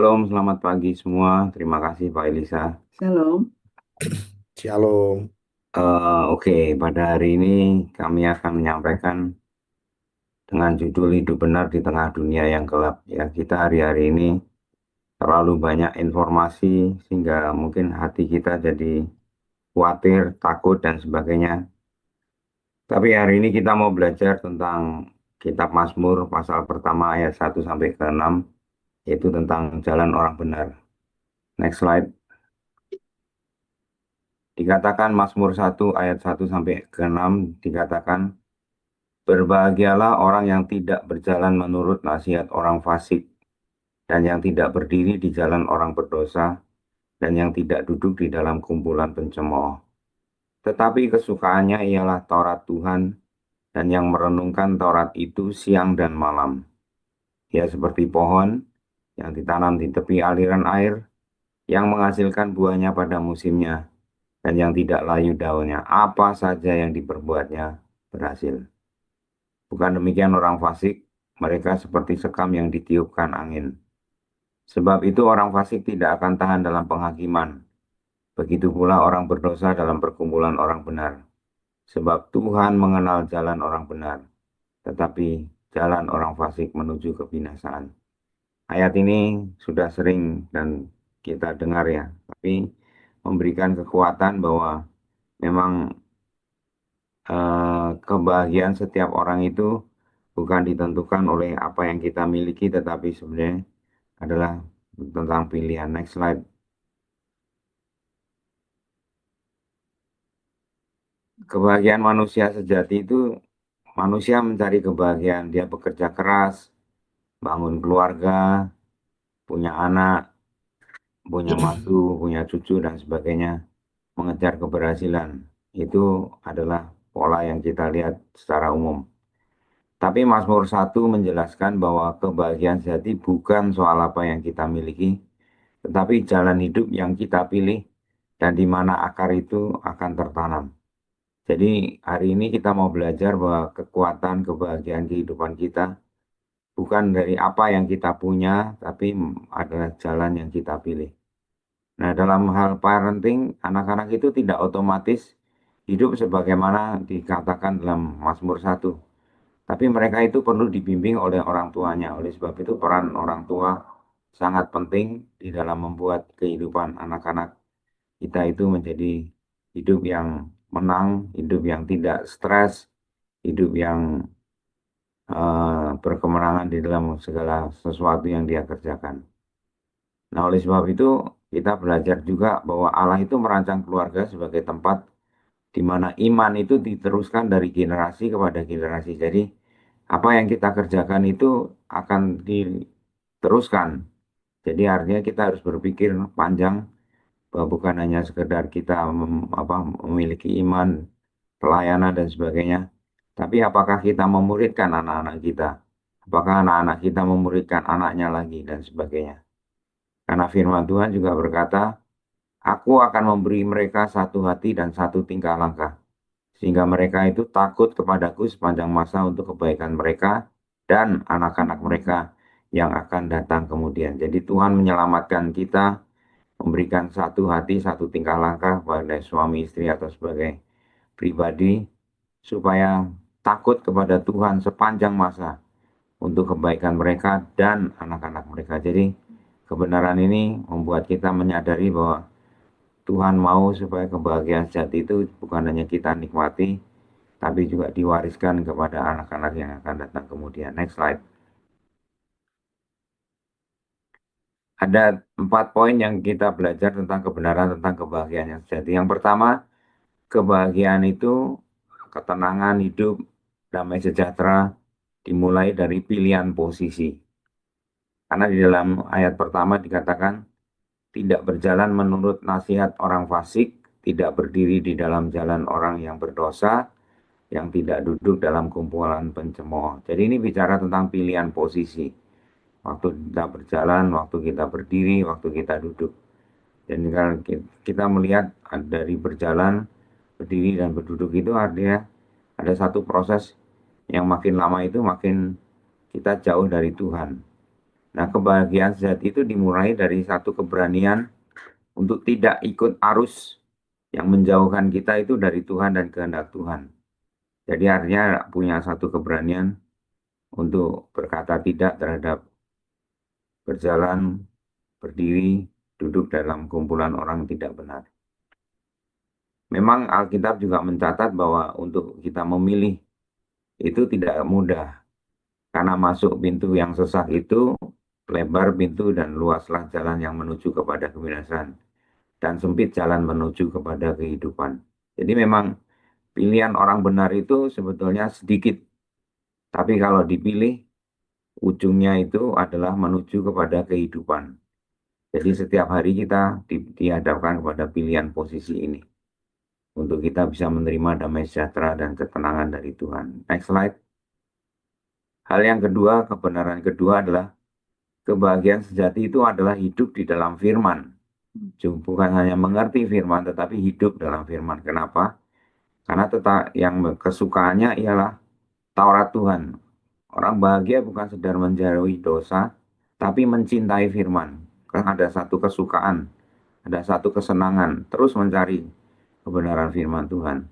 Shalom, selamat pagi semua. Terima kasih Pak Elisa. Shalom. Shalom. Oke, pada hari ini kami akan menyampaikan dengan judul Hidup Benar di Tengah Dunia yang Gelap. Ya, kita hari-hari ini terlalu banyak informasi sehingga mungkin hati kita jadi khawatir, takut, dan sebagainya. Tapi hari ini kita mau belajar tentang Kitab Mazmur pasal pertama ayat 1 sampai ke 6, yaitu tentang jalan orang benar. Next slide. Dikatakan Mazmur 1 ayat 1 sampai ke 6 dikatakan, berbahagialah orang yang tidak berjalan menurut nasihat orang fasik, dan yang tidak berdiri di jalan orang berdosa, dan yang tidak duduk di dalam kumpulan pencemooh. Tetapi kesukaannya ialah Taurat Tuhan, dan yang merenungkan Taurat itu siang dan malam. Ia seperti pohon yang ditanam di tepi aliran air, yang menghasilkan buahnya pada musimnya, dan yang tidak layu daunnya. Apa saja yang diperbuatnya berhasil. Bukan demikian orang fasik, mereka seperti sekam yang ditiupkan angin. Sebab itu orang fasik tidak akan tahan dalam penghakiman. Begitu pula orang berdosa dalam perkumpulan orang benar. Sebab Tuhan mengenal jalan orang benar, tetapi jalan orang fasik menuju kebinasaan. Ayat ini sudah sering dan kita dengar ya, tapi memberikan kekuatan bahwa memang kebahagiaan setiap orang itu bukan ditentukan oleh apa yang kita miliki, tetapi sebenarnya adalah tentang pilihan. Next slide. Kebahagiaan manusia sejati itu manusia mencari kebahagiaan. Dia bekerja keras, bangun keluarga, punya anak, punya mantu, punya cucu, dan sebagainya. Mengejar keberhasilan. Itu adalah pola yang kita lihat secara umum. Tapi Mazmur 1 menjelaskan bahwa kebahagiaan sejati bukan soal apa yang kita miliki, tetapi jalan hidup yang kita pilih dan di mana akar itu akan tertanam. Jadi hari ini kita mau belajar bahwa kekuatan kebahagiaan kehidupan kita bukan dari apa yang kita punya, tapi adalah jalan yang kita pilih. Nah, dalam hal parenting, anak-anak itu tidak otomatis hidup sebagaimana dikatakan dalam Mazmur 1. Tapi mereka itu perlu dibimbing oleh orang tuanya. Oleh sebab itu peran orang tua sangat penting di dalam membuat kehidupan anak-anak kita itu menjadi hidup yang menang, hidup yang tidak stres, hidup yang berkemenangan di dalam segala sesuatu yang dia kerjakan. Nah, oleh sebab itu kita belajar juga bahwa Allah itu merancang keluarga sebagai tempat di mana iman itu diteruskan dari generasi kepada generasi. Jadi, apa yang kita kerjakan itu akan diteruskan. Jadi, artinya kita harus berpikir panjang bahwa bukan hanya sekedar kita memiliki iman, pelayanan, dan sebagainya. Tapi apakah kita memuridkan anak-anak kita? Apakah anak-anak kita memuridkan anaknya lagi, dan sebagainya. Karena firman Tuhan juga berkata, aku akan memberi mereka satu hati dan satu tingkah langkah, sehingga mereka itu takut kepadaku sepanjang masa untuk kebaikan mereka dan anak-anak mereka yang akan datang kemudian. Jadi Tuhan menyelamatkan kita, memberikan satu hati, satu tingkah langkah pada suami istri atau sebagai pribadi, supaya takut kepada Tuhan sepanjang masa untuk kebaikan mereka dan anak-anak mereka. Jadi kebenaran ini membuat kita menyadari bahwa Tuhan mau supaya kebahagiaan sejati itu bukan hanya kita nikmati, tapi juga diwariskan kepada anak-anak yang akan datang kemudian. Next slide. Ada 4 poin yang kita belajar tentang kebenaran tentang kebahagiaan yang sejati. Yang pertama, kebahagiaan itu, ketenangan hidup, damai sejahtera, dimulai dari pilihan posisi. Karena di dalam ayat pertama dikatakan, tidak berjalan menurut nasihat orang fasik, tidak berdiri di dalam jalan orang yang berdosa, yang tidak duduk dalam kumpulan pencemooh. Jadi ini bicara tentang pilihan posisi. Waktu kita berjalan, waktu kita berdiri, waktu kita duduk. Dan kalau kita melihat dari berjalan, berdiri, dan berduduk itu artinya ada satu proses yang makin lama itu makin kita jauh dari Tuhan. Nah, kebahagiaan sejati itu dimulai dari satu keberanian untuk tidak ikut arus yang menjauhkan kita itu dari Tuhan dan kehendak Tuhan. Jadi artinya punya satu keberanian untuk berkata tidak terhadap berjalan, berdiri, duduk dalam kumpulan orang tidak benar. Memang Alkitab juga mencatat bahwa untuk kita memilih itu tidak mudah, karena masuk pintu yang sesat itu, lebar pintu dan luaslah jalan yang menuju kepada kebinasan, dan sempit jalan menuju kepada kehidupan. Jadi memang pilihan orang benar itu sebetulnya sedikit, tapi kalau dipilih, ujungnya itu adalah menuju kepada kehidupan. Jadi setiap hari kita dihadapkan kepada pilihan posisi ini, untuk kita bisa menerima damai sejahtera dan ketenangan dari Tuhan. Next slide. Hal yang kedua, kebenaran kedua adalah kebahagiaan sejati itu adalah hidup di dalam firman. Bukan hanya mengerti firman, tetapi hidup dalam firman. Kenapa? Karena yang kesukaannya ialah Taurat Tuhan. Orang bahagia bukan sedar menjauhi dosa, tapi mencintai firman. Karena ada satu kesukaan, ada satu kesenangan, terus mencari kebenaran firman Tuhan.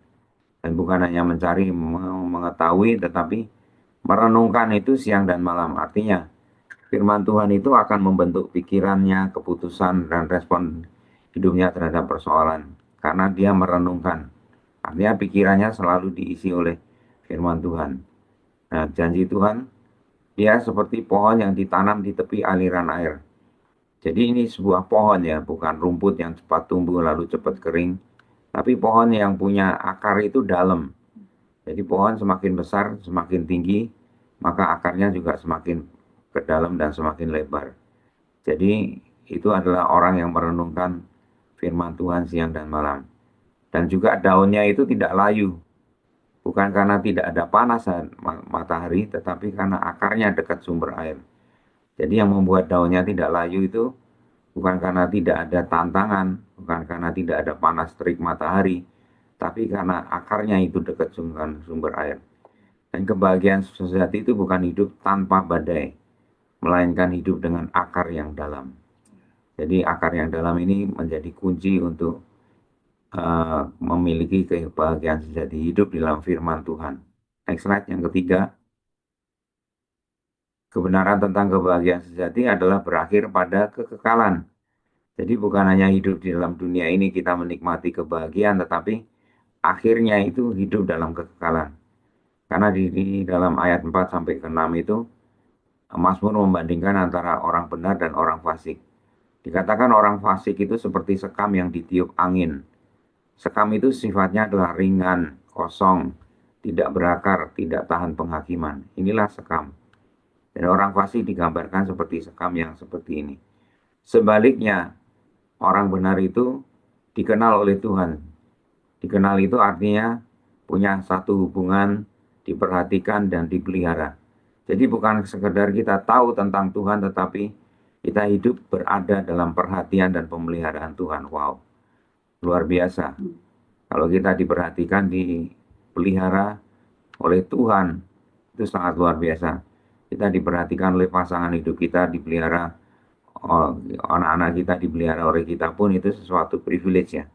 Dan bukan hanya mencari mengetahui, tetapi merenungkan itu siang dan malam. Artinya, firman Tuhan itu akan membentuk pikirannya, keputusan, dan respon hidupnya terhadap persoalan. Karena dia merenungkan. Artinya pikirannya selalu diisi oleh firman Tuhan. Nah, janji Tuhan, dia seperti pohon yang ditanam di tepi aliran air. Jadi ini sebuah pohon ya, bukan rumput yang cepat tumbuh lalu cepat kering. Tapi pohon yang punya akar itu dalam. Jadi pohon semakin besar, semakin tinggi, maka akarnya juga semakin ke dalam dan semakin lebar. Jadi itu adalah orang yang merenungkan firman Tuhan siang dan malam. Dan juga daunnya itu tidak layu. Bukan karena tidak ada panas matahari, tetapi karena akarnya dekat sumber air. Jadi yang membuat daunnya tidak layu itu bukan karena tidak ada tantangan, bukan karena tidak ada panas terik matahari, tapi karena akarnya itu dekat sumber air. Dan kebahagiaan sejati itu bukan hidup tanpa badai, melainkan hidup dengan akar yang dalam. Jadi akar yang dalam ini menjadi kunci untuk memiliki kebahagiaan sejati, hidup di dalam firman Tuhan. Next slide, yang ketiga. Kebenaran tentang kebahagiaan sejati adalah berakhir pada kekekalan. Jadi bukan hanya hidup di dalam dunia ini kita menikmati kebahagiaan, tetapi akhirnya itu hidup dalam kekekalan. Karena di dalam ayat 4 sampai ke 6 itu, Mazmur membandingkan antara orang benar dan orang fasik. Dikatakan orang fasik itu seperti sekam yang ditiup angin. Sekam itu sifatnya adalah ringan, kosong, tidak berakar, tidak tahan penghakiman. Inilah sekam. Dan orang fasik digambarkan seperti sekam yang seperti ini. Sebaliknya, orang benar itu dikenal oleh Tuhan. Dikenal itu artinya punya satu hubungan, diperhatikan dan dipelihara. Jadi bukan sekedar kita tahu tentang Tuhan, tetapi kita hidup berada dalam perhatian dan pemeliharaan Tuhan. Wow, luar biasa. Kalau kita diperhatikan, dipelihara oleh Tuhan, itu sangat luar biasa. Kita diperhatikan oleh pasangan hidup kita, dipelihara, anak-anak kita dipelihara oleh kita pun itu sesuatu privilege ya.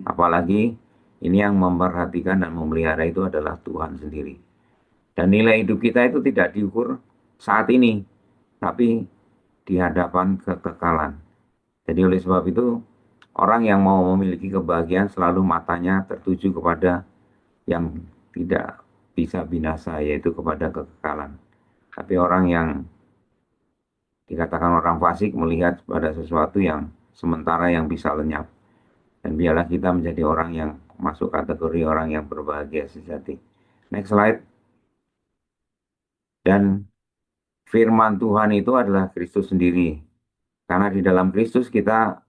Apalagi ini yang memperhatikan dan memelihara itu adalah Tuhan sendiri. Dan nilai hidup kita itu tidak diukur saat ini, tapi di hadapan kekekalan. Jadi oleh sebab itu, orang yang mau memiliki kebahagiaan selalu matanya tertuju kepada yang tidak bisa binasa, yaitu kepada kekekalan. Tapi orang yang dikatakan orang fasik melihat pada sesuatu yang sementara yang bisa lenyap. Dan biarlah kita menjadi orang yang masuk kategori orang yang berbahagia sejati. Next slide. Dan firman Tuhan itu adalah Kristus sendiri. Karena di dalam Kristus kita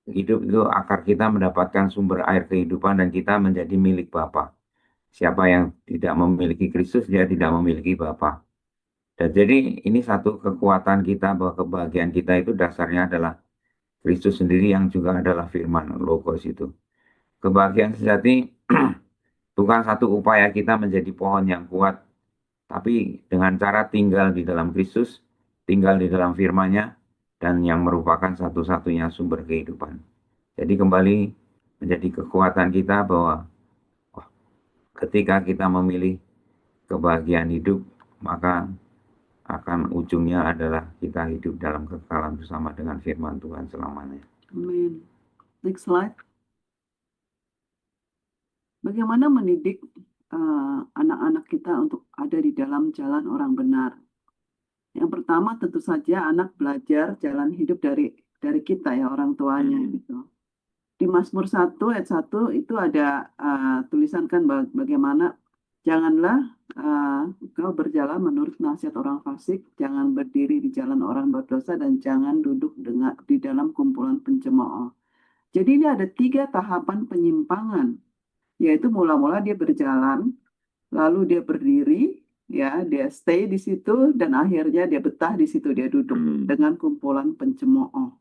hidup itu akar kita mendapatkan sumber air kehidupan dan kita menjadi milik Bapa. Siapa yang tidak memiliki Kristus, dia tidak memiliki Bapa. Dan jadi ini satu kekuatan kita bahwa kebahagiaan kita itu dasarnya adalah Kristus sendiri yang juga adalah firman Logos itu. Kebahagiaan sejati bukan satu upaya kita menjadi pohon yang kuat, tapi dengan cara tinggal di dalam Kristus, tinggal di dalam firman-Nya dan yang merupakan satu-satunya sumber kehidupan. Jadi kembali menjadi kekuatan kita bahwa ketika kita memilih kebahagiaan hidup, maka akan ujungnya adalah kita hidup dalam kekekalan bersama dengan firman Tuhan selamanya. Amin. Next slide. Bagaimana mendidik anak-anak kita untuk ada di dalam jalan orang benar? Yang pertama tentu saja anak belajar jalan hidup dari kita ya, orang tuanya gitu. Di Mazmur 1 ayat 1 itu ada tulisan kan bagaimana janganlah kau berjalan menurut nasihat orang fasik, jangan berdiri di jalan orang berdosa, dan jangan duduk di dalam kumpulan pencemooh. Jadi ini ada 3 tahapan penyimpangan, yaitu mula-mula dia berjalan, lalu dia berdiri, ya dia stay di situ, dan akhirnya dia betah di situ, dia duduk dengan kumpulan pencemooh.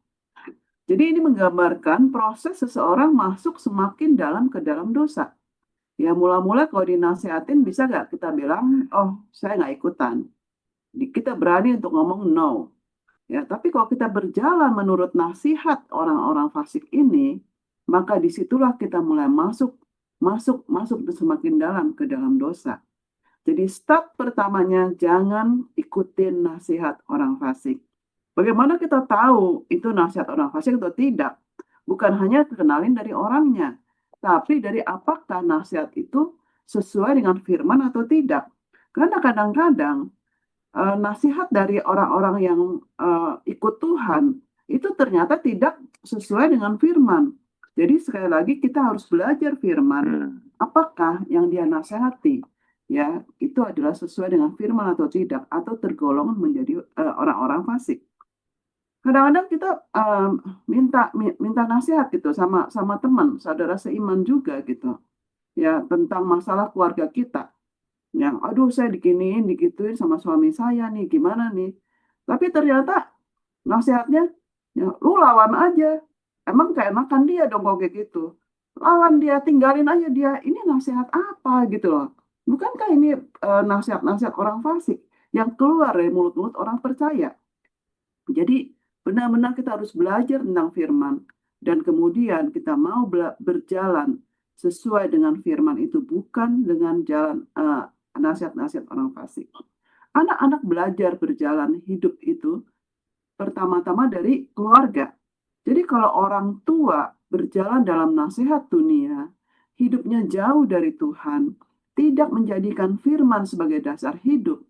Jadi ini menggambarkan proses seseorang masuk semakin dalam ke dalam dosa. Ya mula-mula kalau dinasehatin bisa nggak kita bilang, oh saya nggak ikutan. Kita berani untuk ngomong no. Ya, tapi kalau kita berjalan menurut nasihat orang-orang fasik ini, maka disitulah kita mulai masuk semakin dalam ke dalam dosa. Jadi step pertamanya jangan ikutin nasihat orang fasik. Bagaimana kita tahu itu nasihat orang fasik atau tidak? Bukan hanya kenalin dari orangnya, tapi dari apakah nasihat itu sesuai dengan firman atau tidak. Karena kadang-kadang nasihat dari orang-orang yang ikut Tuhan itu ternyata tidak sesuai dengan firman. Jadi sekali lagi kita harus belajar firman. Apakah yang dia nasihati ya itu adalah sesuai dengan firman atau tidak, atau tergolong menjadi orang-orang fasik. Kadang-kadang kita minta nasihat gitu sama teman, saudara seiman juga gitu. Ya, tentang masalah keluarga kita. Yang aduh saya diginiin, digituin sama suami saya nih, gimana nih. Tapi ternyata nasihatnya, ya, lu lawan aja. Emang keenakan dia dong kalau kayak gitu. Lawan dia, tinggalin aja dia. Ini nasihat apa gitu loh. Bukankah ini nasihat-nasihat orang fasik yang keluar dari mulut-mulut orang percaya. Jadi benar-benar kita harus belajar tentang firman. Dan kemudian kita mau berjalan sesuai dengan firman itu, bukan dengan jalan nasihat-nasihat orang fasik. Anak-anak belajar berjalan hidup itu pertama-tama dari keluarga. Jadi kalau orang tua berjalan dalam nasihat dunia, hidupnya jauh dari Tuhan, tidak menjadikan firman sebagai dasar hidup,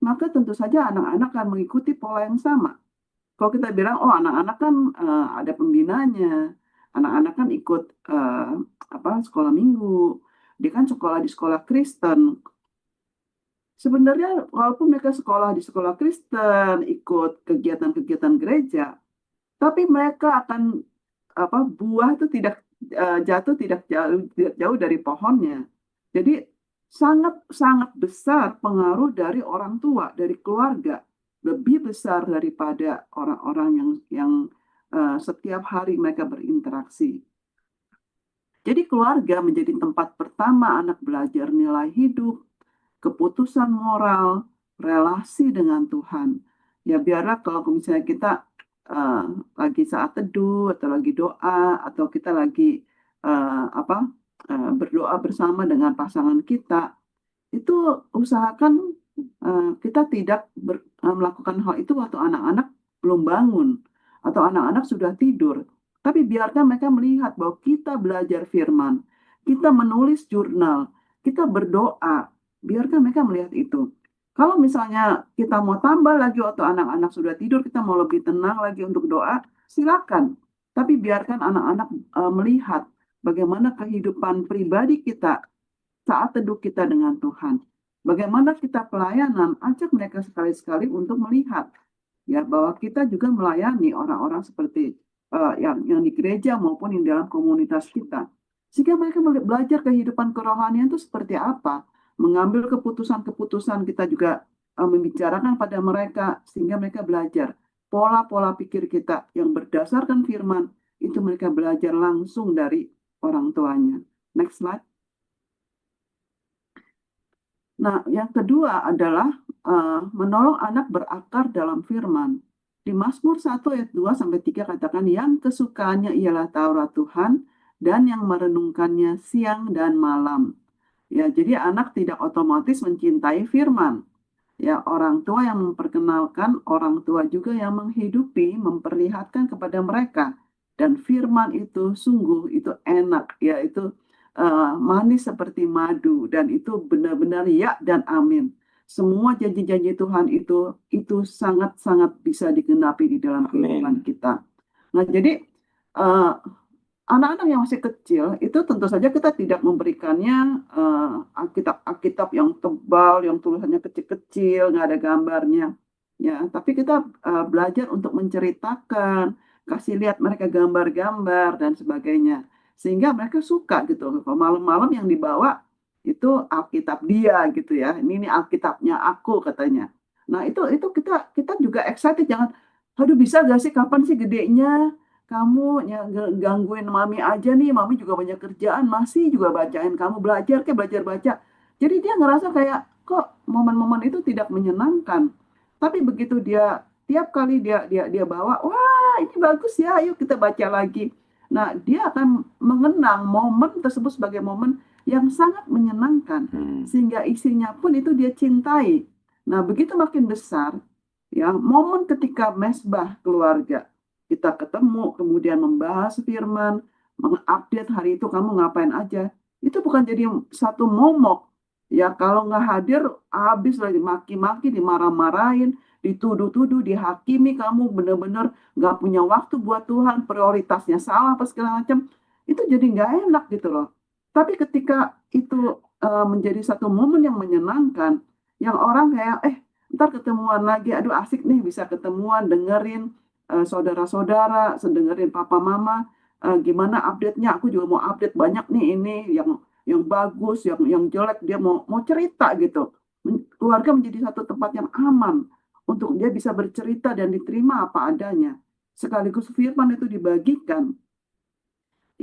maka tentu saja anak-anak akan mengikuti pola yang sama. Kalau kita bilang, oh anak-anak kan ada pembinanya, anak-anak kan ikut sekolah minggu, dia kan sekolah di sekolah Kristen. Sebenarnya walaupun mereka sekolah di sekolah Kristen, ikut kegiatan-kegiatan gereja, tapi mereka akan buah itu tidak jauh dari pohonnya. Jadi sangat besar pengaruh dari orang tua, dari keluarga, lebih besar daripada orang-orang yang setiap hari mereka berinteraksi. Jadi keluarga menjadi tempat pertama anak belajar nilai hidup, keputusan moral, relasi dengan Tuhan. Ya biarlah kalau misalnya kita lagi saat teduh atau lagi doa, atau kita lagi berdoa bersama dengan pasangan kita, itu usahakan kita tidak melakukan hal itu waktu anak-anak belum bangun atau anak-anak sudah tidur. Tapi biarkan mereka melihat bahwa kita belajar firman, kita menulis jurnal, kita berdoa. Biarkan mereka melihat itu. Kalau misalnya kita mau tambah lagi waktu anak-anak sudah tidur, kita mau lebih tenang lagi untuk doa, silakan. Tapi biarkan anak-anak melihat bagaimana kehidupan pribadi kita saat teduh kita dengan Tuhan. Bagaimana kita pelayanan, ajak mereka sekali-sekali untuk melihat ya bahwa kita juga melayani orang-orang seperti yang di gereja maupun yang dalam komunitas kita. Sehingga mereka belajar kehidupan kerohanian itu seperti apa. Mengambil keputusan-keputusan, kita juga membicarakan pada mereka sehingga mereka belajar pola-pola pikir kita yang berdasarkan firman, itu mereka belajar langsung dari orang tuanya. Next slide. Nah, yang kedua adalah menolong anak berakar dalam firman. Di Mazmur 1 ayat 2 sampai 3 katakan yang kesukaannya ialah Taurat Tuhan dan yang merenungkannya siang dan malam. Ya, jadi anak tidak otomatis mencintai firman. Ya, orang tua yang memperkenalkan, orang tua juga yang menghidupi, memperlihatkan kepada mereka. Dan firman itu sungguh itu enak, ya itu manis seperti madu dan itu benar-benar ya dan amin. Semua janji-janji Tuhan itu sangat-sangat bisa digenapi di dalam kehidupan Amin. kita. Nah, jadi eh, anak-anak yang masih kecil itu tentu saja kita tidak memberikannya Alkitab yang tebal, yang tulisannya kecil-kecil, nggak ada gambarnya. Ya, tapi kita belajar untuk menceritakan, kasih lihat mereka gambar-gambar dan sebagainya, sehingga mereka suka gitu. Kalau malam-malam yang dibawa itu Alkitab dia gitu ya. Ini Alkitabnya aku katanya. Nah, itu kita juga excited, jangan, aduh bisa gak sih kapan sih gedenya? Kamu ya gangguin mami aja nih, mami juga banyak kerjaan, masih juga bacain kamu belajar kayak belajar baca. Jadi dia ngerasa kayak kok momen-momen itu tidak menyenangkan. Tapi begitu dia tiap kali dia bawa, wah ini bagus ya, ayo kita baca lagi. Nah, dia akan mengenang momen tersebut sebagai momen yang sangat menyenangkan, Hmm. sehingga isinya pun itu dia cintai. Nah, begitu makin besar, ya momen ketika mesbah keluarga kita ketemu, kemudian membahas firman, mengupdate hari itu kamu ngapain aja. Itu bukan jadi satu momok. Ya kalau nggak hadir, habis lagi maki-maki, dimarah-marahin, dituduh-tuduh, dihakimi, kamu benar-benar nggak punya waktu buat Tuhan, prioritasnya salah apa segala macam. Itu jadi nggak enak gitu loh. Tapi ketika itu menjadi satu momen yang menyenangkan, yang orang kayak, ntar ketemuan lagi, aduh asik nih bisa ketemuan, dengerin saudara-saudara, sedengerin papa mama, gimana update-nya. Aku juga mau update banyak nih ini yang bagus, yang jelek dia mau cerita gitu. Keluarga menjadi satu tempat yang aman untuk dia bisa bercerita dan diterima apa adanya. Sekaligus firman itu dibagikan,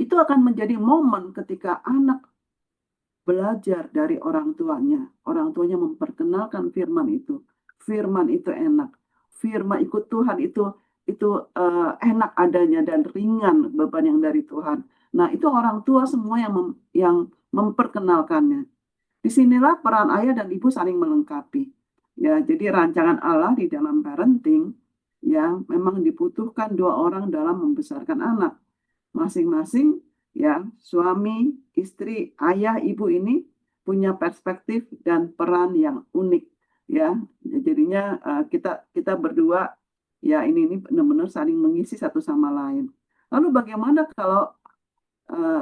itu akan menjadi momen ketika anak belajar dari orang tuanya. Orang tuanya memperkenalkan firman itu. Firman itu enak. Firman ikut Tuhan itu enak adanya dan ringan beban yang dari Tuhan. Nah, itu orang tua semua yang memperkenalkannya. Disinilah peran ayah dan ibu saling melengkapi. Ya, jadi rancangan Allah di dalam parenting ya memang dibutuhkan dua orang dalam membesarkan anak masing-masing, ya suami, istri, ayah, ibu ini punya perspektif dan peran yang unik, ya. Jadinya kita kita berdua ya ini benar-benar saling mengisi satu sama lain. Lalu bagaimana kalau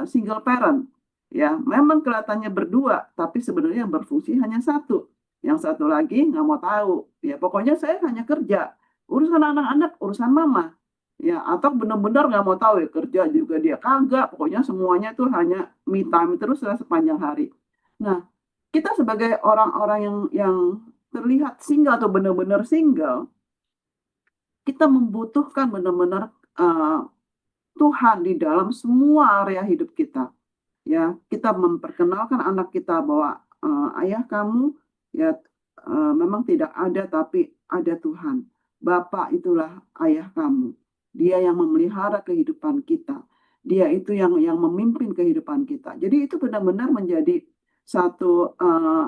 single parent? Ya, memang kelihatannya berdua, tapi sebenarnya yang berfungsi hanya satu. Yang satu lagi nggak mau tahu. Ya, pokoknya saya hanya kerja. Urusan anak-anak, urusan mama. Ya, atau benar-benar nggak mau tahu ya, kerja juga dia kagak. Pokoknya semuanya tuh hanya me time terus lah sepanjang hari. Nah, kita sebagai orang-orang yang terlihat single atau benar-benar single, kita membutuhkan benar-benar uh, Tuhan di dalam semua area hidup kita. Ya, kita memperkenalkan anak kita bahwa ayah kamu ya memang tidak ada tapi ada Tuhan. Bapa itulah ayah kamu. Dia yang memelihara kehidupan kita. Dia itu yang memimpin kehidupan kita. Jadi itu benar-benar menjadi satu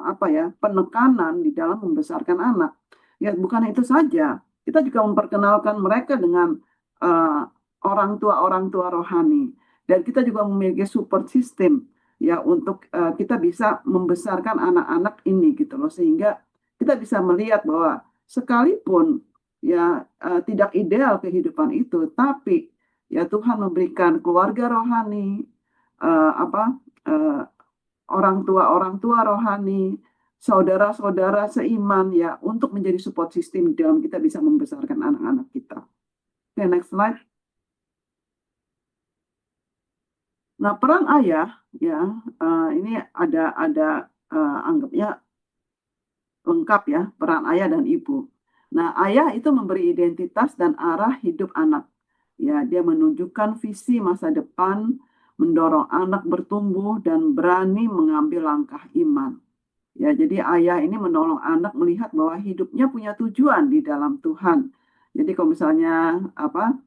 apa ya, penekanan di dalam membesarkan anak. Ya, bukan itu saja. Kita juga memperkenalkan mereka dengan eh, orang tua rohani, dan kita juga memiliki support system ya untuk kita bisa membesarkan anak-anak ini gitu loh, sehingga kita bisa melihat bahwa sekalipun ya tidak ideal kehidupan itu, tapi ya Tuhan memberikan keluarga rohani, apa eh, orang tua rohani, saudara-saudara seiman ya untuk menjadi support system dalam kita bisa membesarkan anak-anak kita. Oke, next slide. Nah, peran ayah ya ini ada anggapnya lengkap ya, peran ayah dan ibu. Nah, ayah itu memberi identitas dan arah hidup anak. Ya, dia menunjukkan visi masa depan, mendorong anak bertumbuh dan berani mengambil langkah iman. Ya, jadi ayah ini menolong anak melihat bahwa hidupnya punya tujuan di dalam Tuhan. Jadi kalau misalnya apa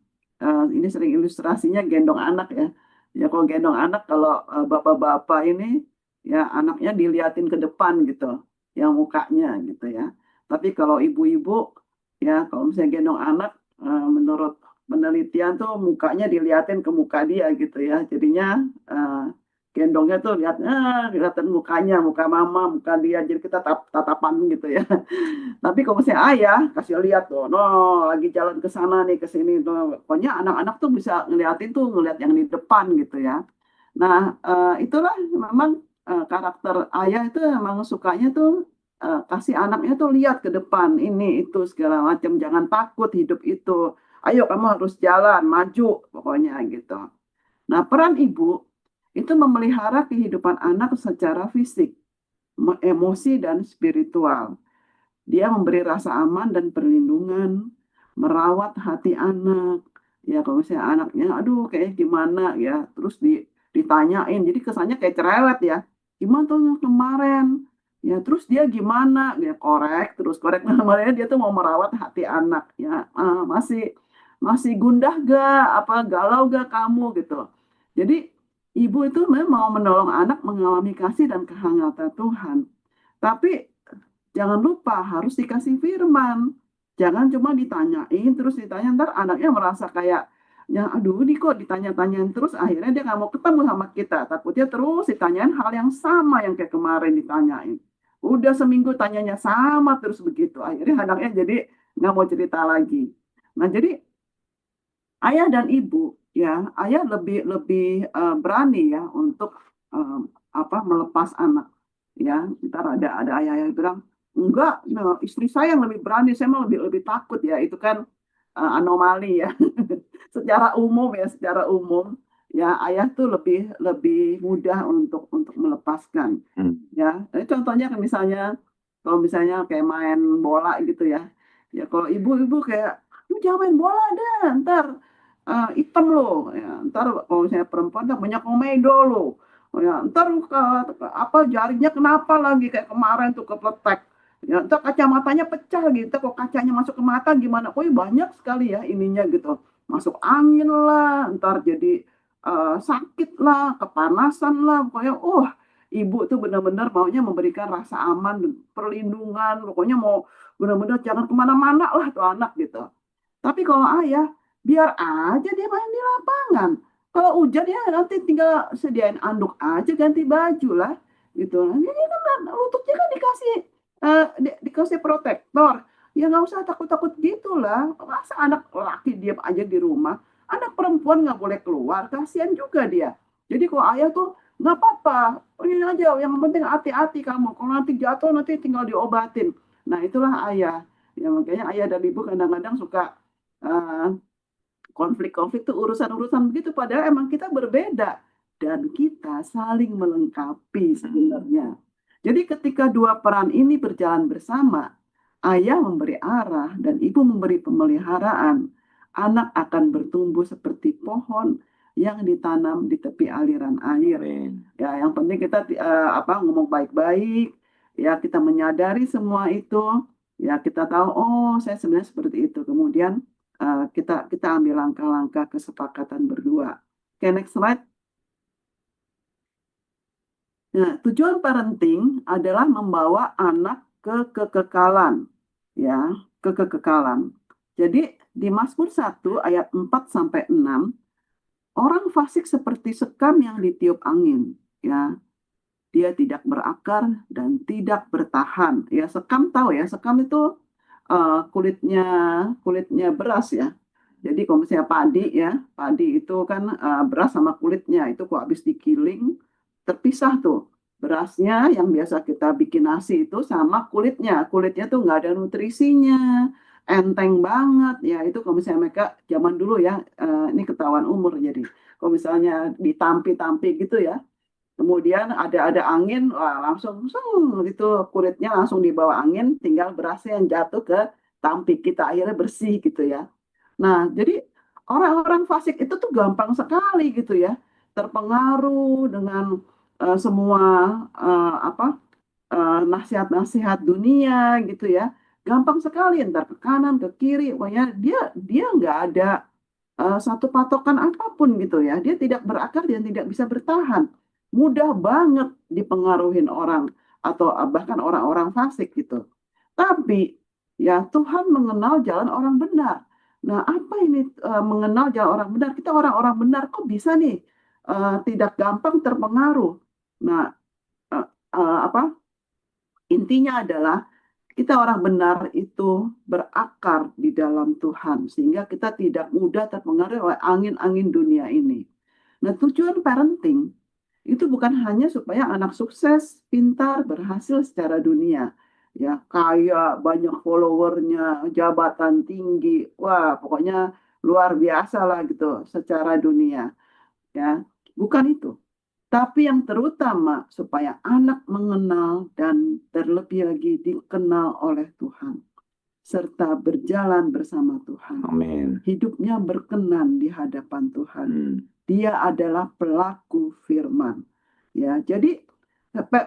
ini sering ilustrasinya gendong anak ya. Ya kalau gendong anak kalau bapak-bapak ini ya anaknya diliatin ke depan gitu, yang mukanya gitu ya. Tapi kalau ibu-ibu ya kalau misalnya gendong anak menurut penelitian tuh mukanya diliatin ke muka dia gitu ya. Jadinya gendongnya tuh kelihatan mukanya, muka mama, muka dia. Jadi kita tatapan gitu ya. Tapi kalau misalnya ayah kasih lihat tuh, no lagi jalan ke sana nih ke sini tuh, pokoknya anak-anak tuh bisa ngeliatin tuh ngeliat yang di depan gitu ya. Nah itulah memang karakter ayah itu memang sukanya tuh kasih anaknya tuh lihat ke depan ini itu segala macam, jangan takut hidup itu. Ayo kamu harus jalan maju pokoknya gitu. Nah peran ibu itu memelihara kehidupan anak secara fisik, emosi dan spiritual. Dia memberi rasa aman dan perlindungan, merawat hati anak. Ya kalau misalnya anaknya, aduh kayak gimana ya, terus ditanyain, jadi kesannya kayak cerewet ya. Gimana tuh kemarin? Ya terus dia gimana? Ya korek namanya dia tuh mau merawat hati anak. Ya masih masih gundah gak? Apa galau gak kamu gitu? Jadi ibu itu memang mau menolong anak mengalami kasih dan kehangatan Tuhan. Tapi jangan lupa harus dikasih firman. Jangan cuma ditanyain terus ditanya ntar anaknya merasa kayak ya aduh ini kok ditanya-tanyain terus akhirnya dia nggak mau ketemu sama kita. Takutnya terus ditanyain hal yang sama yang kayak kemarin ditanyain. Udah seminggu tanyanya sama terus begitu. Akhirnya anaknya jadi nggak mau cerita lagi. Nah jadi ayah dan ibu ya ayah lebih lebih berani ya untuk eh, apa melepas anak ya ntar ada ayah yang bilang enggak nah, istri saya yang lebih berani saya mah lebih lebih takut ya itu kan anomali ya secara umum ya ayah tuh lebih lebih mudah untuk melepaskan Hmm. ya. Ini contohnya kan misalnya kalau misalnya kayak main bola gitu ya ya kalau ibu-ibu kayak lu jangan main bola dah ntar hitam lo ya ntar kalau misalnya perempuan tuh banyak komedo lo. Oh, ya ntar apa jarinya kenapa lagi kayak kemarin tuh kepletek ya ntar kacamatanya pecah gitu kok kacanya masuk ke mata gimana oh banyak sekali ya ininya gitu masuk angin lah ntar jadi sakit lah kepanasan lah pokoknya ibu tuh benar-benar maunya memberikan rasa aman dan perlindungan pokoknya mau benar-benar jangan kemana-mana lah tuh anak gitu. Tapi kalau ayah, biar aja dia main di lapangan. Kalau hujan ya nanti tinggal sediain anduk aja ganti baju lah gitu. Nanti dia kan lututnya kan dikasih protektor. Ya nggak usah takut-takut gitulah. Masa anak laki diam aja di rumah, anak perempuan nggak boleh keluar, kasihan juga dia. Jadi kalau ayah tuh nggak apa-apa, ini aja yang penting hati-hati kamu. Kalau nanti jatuh nanti tinggal diobatin. Nah itulah ayah. Ya makanya ayah dan ibu kadang-kadang suka eh, konflik-konflik itu urusan-urusan begitu padahal emang kita berbeda dan kita saling melengkapi sebenarnya. Jadi ketika dua peran ini berjalan bersama, ayah memberi arah dan ibu memberi pemeliharaan, anak akan bertumbuh seperti pohon yang ditanam di tepi aliran air. Amin. Ya, yang penting kita ngomong baik-baik, ya kita menyadari semua itu, ya kita tahu oh saya sebenarnya seperti itu. Kemudian kita kita ambil langkah-langkah kesepakatan berdua. Oke, next slide. Nah, tujuan parenting adalah membawa anak ke kekekalan, ya, ke kekekalan. Jadi di Mazmur 1 ayat 4 sampai 6, orang fasik seperti sekam yang ditiup angin, ya. Dia tidak berakar dan tidak bertahan. Ya, sekam tahu ya, sekam itu kulitnya kulitnya beras ya. Jadi kalau misalnya padi ya, padi itu kan beras sama kulitnya itu kok habis digiling terpisah tuh. Berasnya yang biasa kita bikin nasi itu sama kulitnya. Kulitnya tuh nggak ada nutrisinya, enteng banget ya. Itu kalau misalnya mereka zaman dulu ya, ini ketahuan umur jadi. Kalau misalnya ditampi-tampi gitu ya, kemudian ada angin, wah, langsung itu kulitnya langsung dibawa angin, tinggal berasnya yang jatuh ke tampik kita akhirnya bersih gitu ya. Nah, jadi orang-orang fasik itu tuh gampang sekali gitu ya, terpengaruh dengan semua apa nasihat-nasihat dunia gitu ya. Gampang sekali entar ke kanan, ke kiri, pokoknya dia nggak ada satu patokan apapun gitu ya. Dia tidak berakar dan tidak bisa bertahan. Mudah banget dipengaruhin orang atau bahkan orang-orang fasik gitu. Tapi ya Tuhan mengenal jalan orang benar. Nah, apa ini mengenal jalan orang benar? Kita orang-orang benar kok bisa nih tidak gampang terpengaruh. Nah, eh, apa intinya adalah kita orang benar itu berakar di dalam Tuhan, sehingga kita tidak mudah terpengaruh oleh angin-angin dunia ini. Nah, tujuan parenting itu bukan hanya supaya anak sukses, pintar, berhasil secara dunia. Ya, kaya, banyak followernya, jabatan tinggi, wah pokoknya luar biasa lah gitu secara dunia. Ya, bukan itu. Tapi yang terutama supaya anak mengenal dan terlebih lagi dikenal oleh Tuhan, serta berjalan bersama Tuhan. Amin. Hidupnya berkenan di hadapan Tuhan. Hmm. Dia adalah pelaku firman. Ya, jadi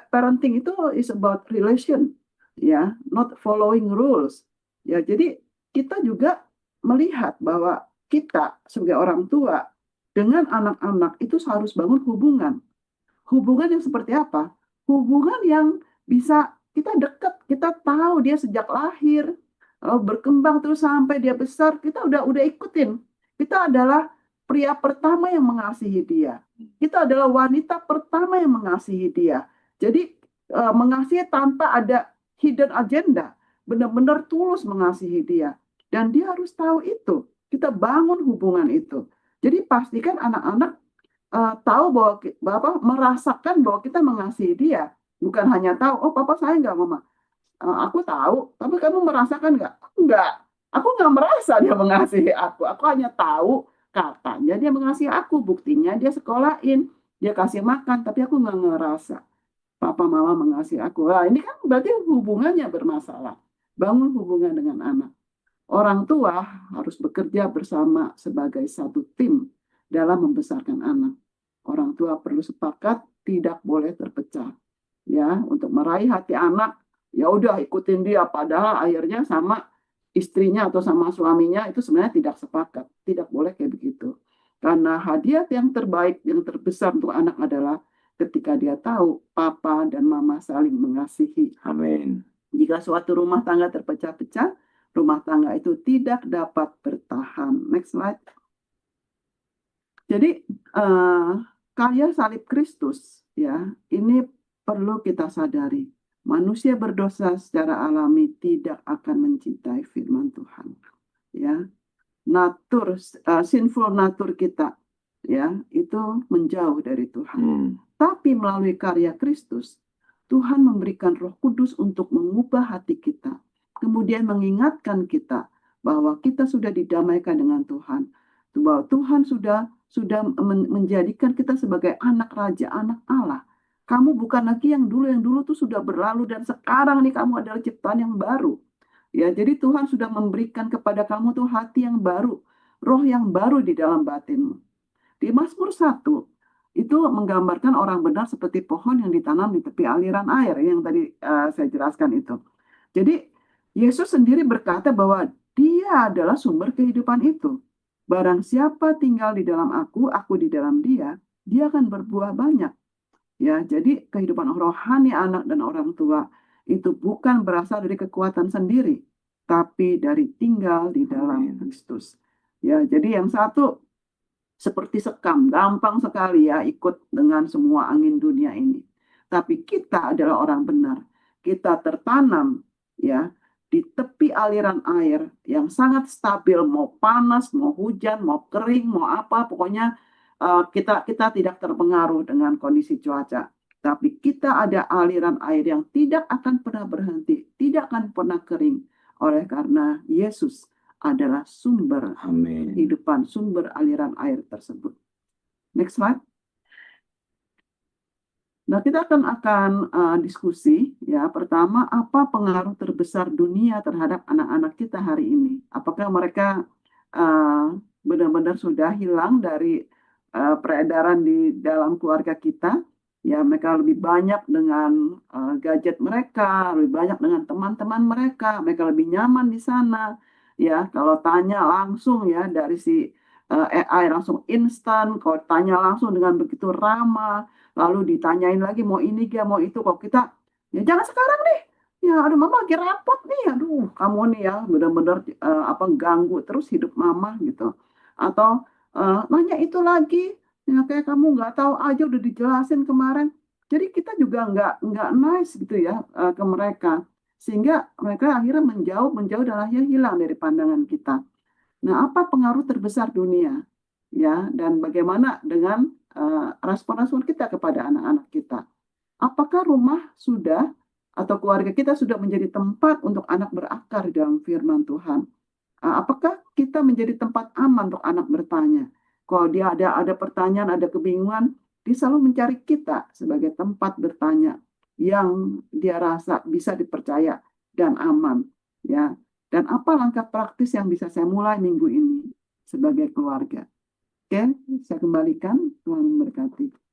parenting itu is about relation, ya, not following rules. Ya, jadi kita juga melihat bahwa kita sebagai orang tua dengan anak-anak itu harus bangun hubungan. Hubungan yang seperti apa? Hubungan yang bisa kita dekat, kita tahu dia sejak lahir, berkembang terus sampai dia besar, kita udah ikutin. Kita adalah pria pertama yang mengasihi dia. Kita adalah wanita pertama yang mengasihi dia. Jadi mengasihi tanpa ada hidden agenda, benar-benar tulus mengasihi dia. Dan dia harus tahu itu. Kita bangun hubungan itu. Jadi pastikan anak-anak tahu bahwa Bapak merasakan bahwa kita mengasihi dia. Bukan hanya tahu, oh Papa sayang nggak Mama? Aku tahu, tapi kamu merasakan nggak? Enggak. Aku nggak merasa dia mengasihi aku. Aku hanya tahu katanya dia mengasihi aku. Buktinya dia sekolahin, dia kasih makan, tapi aku nggak ngerasa Papa Mama mengasihi aku. Nah, ini kan berarti hubungannya bermasalah. Bangun hubungan dengan anak. Orang tua harus bekerja bersama sebagai satu tim dalam membesarkan anak. Orang tua perlu sepakat, tidak boleh terpecah. Ya, untuk meraih hati anak, ya udah ikutin dia. Padahal akhirnya sama istrinya atau sama suaminya itu sebenarnya tidak sepakat. Tidak boleh kayak begitu. Karena hadiah yang terbaik, yang terbesar untuk anak adalah ketika dia tahu papa dan mama saling mengasihi. Amin. Jika suatu rumah tangga terpecah-pecah, rumah tangga itu tidak dapat bertahan. Next slide. Jadi karya salib Kristus ya, ini perlu kita sadari. Manusia berdosa secara alami tidak akan mencintai firman Tuhan. Ya, sinful nature kita ya, itu menjauh dari Tuhan. Tapi melalui karya Kristus, Tuhan memberikan Roh Kudus untuk mengubah hati kita. Kemudian mengingatkan kita bahwa kita sudah didamaikan dengan Tuhan. Bahwa Tuhan sudah menjadikan kita sebagai anak raja, anak Allah. Kamu bukan lagi yang dulu tuh sudah berlalu dan sekarang nih kamu adalah ciptaan yang baru. Ya, jadi Tuhan sudah memberikan kepada kamu tuh hati yang baru, roh yang baru di dalam batinmu. Di Mazmur 1 itu menggambarkan orang benar seperti pohon yang ditanam di tepi aliran air yang tadi saya jelaskan itu. Jadi Yesus sendiri berkata bahwa dia adalah sumber kehidupan itu. Barang siapa tinggal di dalam aku di dalam dia, dia akan berbuah banyak. Ya, jadi kehidupan rohani anak dan orang tua itu bukan berasal dari kekuatan sendiri, tapi dari tinggal di dalam Kristus. Ya, jadi yang satu seperti sekam, gampang sekali ya ikut dengan semua angin dunia ini. Tapi kita adalah orang benar. Kita tertanam ya di tepi aliran air yang sangat stabil, mau panas, mau hujan, mau kering, mau apa, pokoknya kita tidak terpengaruh dengan kondisi cuaca. Tapi kita ada aliran air yang tidak akan pernah berhenti, tidak akan pernah kering. Oleh karena Yesus adalah sumber kehidupan, sumber aliran air tersebut. Next slide. Nah, kita akan diskusi ya. Pertama, apa pengaruh terbesar dunia terhadap anak-anak kita hari ini? Apakah mereka benar-benar sudah hilang dari peredaran di dalam keluarga kita? Ya, mereka lebih banyak dengan gadget mereka, lebih banyak dengan teman-teman mereka, mereka lebih nyaman di sana. Ya, kalau tanya langsung ya dari si AI langsung instan, kalau tanya langsung dengan begitu ramah, lalu ditanyain lagi mau ini gak, mau itu. Kalau kita, ya jangan sekarang deh. Ya, aduh mama lagi rapot nih, aduh kamu nih ya benar-benar apa ganggu terus hidup mama gitu. Atau nanya itu lagi. Ya, kayak kamu nggak tahu aja udah dijelasin kemarin. Jadi kita juga nggak nice gitu ya ke mereka. Sehingga mereka akhirnya menjauh dan akhirnya hilang dari pandangan kita. Nah, apa pengaruh terbesar dunia? Ya, dan bagaimana dengan respon-respon kita kepada anak-anak kita? Apakah rumah sudah atau keluarga kita sudah menjadi tempat untuk anak berakar di dalam firman Tuhan? Apakah kita menjadi tempat aman untuk anak bertanya? Kalau dia ada pertanyaan, ada kebingungan, dia selalu mencari kita sebagai tempat bertanya yang dia rasa bisa dipercaya dan aman. Ya. Dan apa langkah praktis yang bisa saya mulai minggu ini sebagai keluarga? Oke, saya kembalikan. Tuhan memberkati.